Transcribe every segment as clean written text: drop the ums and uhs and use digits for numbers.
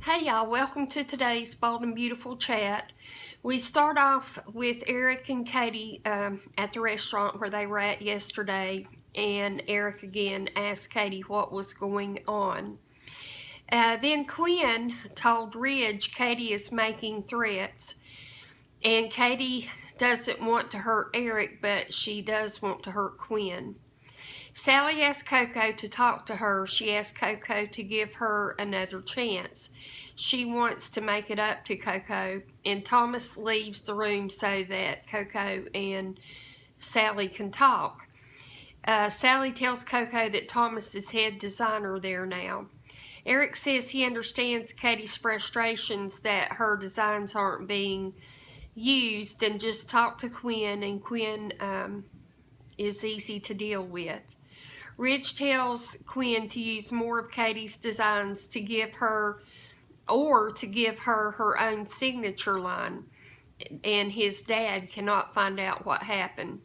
Hey y'all, welcome to today's Bold and Beautiful Chat. We start off with Eric and Katie at the restaurant where they were at yesterday, and Eric again asked Katie what was going on. Then Quinn told Ridge Katie is making threats, and Katie doesn't want to hurt Eric, but she does want to hurt Quinn. Sally asked Coco to talk to her. She asked Coco to give her another chance. She wants to make it up to Coco, and Thomas leaves the room so that Coco and Sally can talk. Sally tells Coco that Thomas is head designer there now. Eric says he understands Katie's frustrations that her designs aren't being used, and just talk to Quinn, and Quinn is easy to deal with. Ridge tells Quinn to use more of Katie's designs to give her her own signature line, and his dad cannot find out what happened.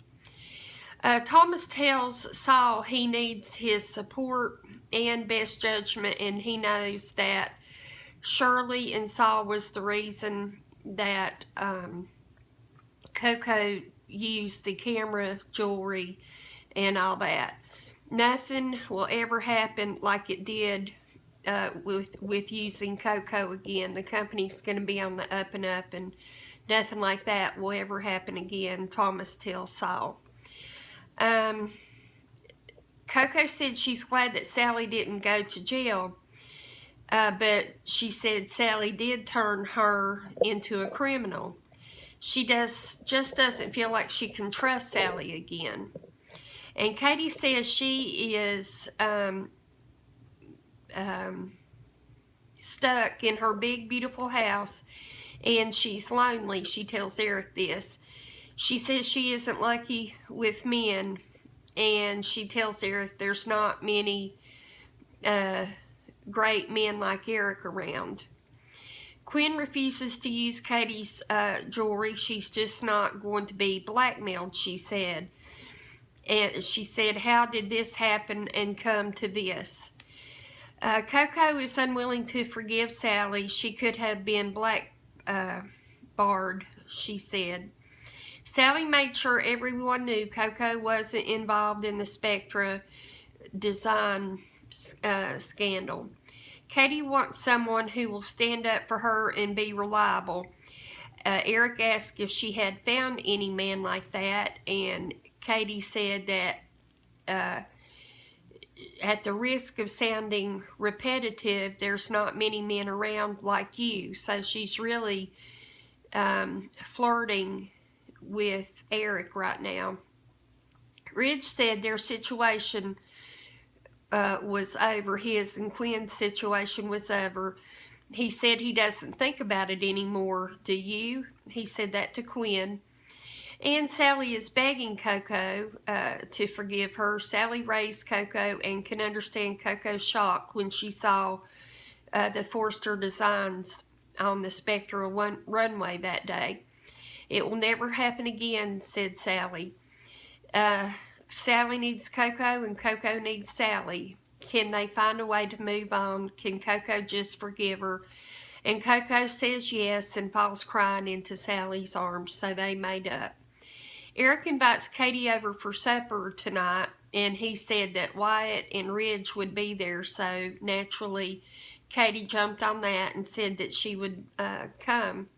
Thomas tells Saul he needs his support and best judgment, and he knows that Shirley and Saul was the reason that Coco used the camera, jewelry, and all that. Nothing will ever happen like it did with using Coco again. The company's going to be on the up and up, and nothing like that will ever happen again, Thomas tells Saul. Coco said she's glad that Sally didn't go to jail, but she said Sally did turn her into a criminal. She just doesn't feel like she can trust Sally again. And Katie says she is stuck in her big, beautiful house, and she's lonely. She tells Eric this. She says she isn't lucky with men, and she tells Eric there's not many great men like Eric around. Quinn refuses to use Katie's jewelry. She's just not going to be blackmailed, she said. And she said, how did this happen and come to this? Coco is unwilling to forgive Sally. She could have been barred, she said. Sally made sure everyone knew Coco wasn't involved in the Spectra design scandal. Katie wants someone who will stand up for her and be reliable. Eric asked if she had found any man like that, and Katie said that at the risk of sounding repetitive, there's not many men around like you. So she's really flirting with Eric right now. Ridge said their situation was over. His and Quinn's situation was over. He said he doesn't think about it anymore. Do you? He said that to Quinn. And Sally is begging Coco to forgive her. Sally raised Coco and can understand Coco's shock when she saw the Forster designs on the Spectra runway that day. It will never happen again, said Sally. Sally needs Coco, and Coco needs Sally. Can they find a way to move on? Can Coco just forgive her? And Coco says yes and falls crying into Sally's arms, so they made up. Eric invites Katie over for supper tonight, and he said that Wyatt and Ridge would be there, so naturally Katie jumped on that and said that she would come.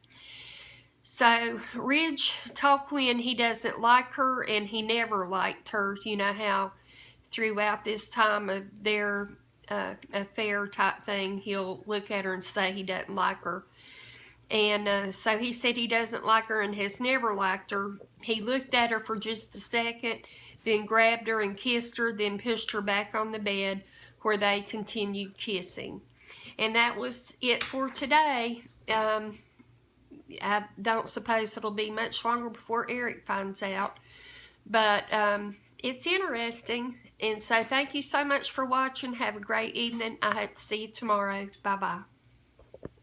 So Ridge told Quinn he doesn't like her, and he never liked her. You know how throughout this time of their affair type thing, he'll look at her and say he doesn't like her. And so he said he doesn't like her and has never liked her. He looked at her for just a second, then grabbed her and kissed her, then pushed her back on the bed where they continued kissing. And that was it for today. I don't suppose it'll be much longer before Eric finds out. But it's interesting. And so thank you so much for watching. Have a great evening. I hope to see you tomorrow. Bye-bye.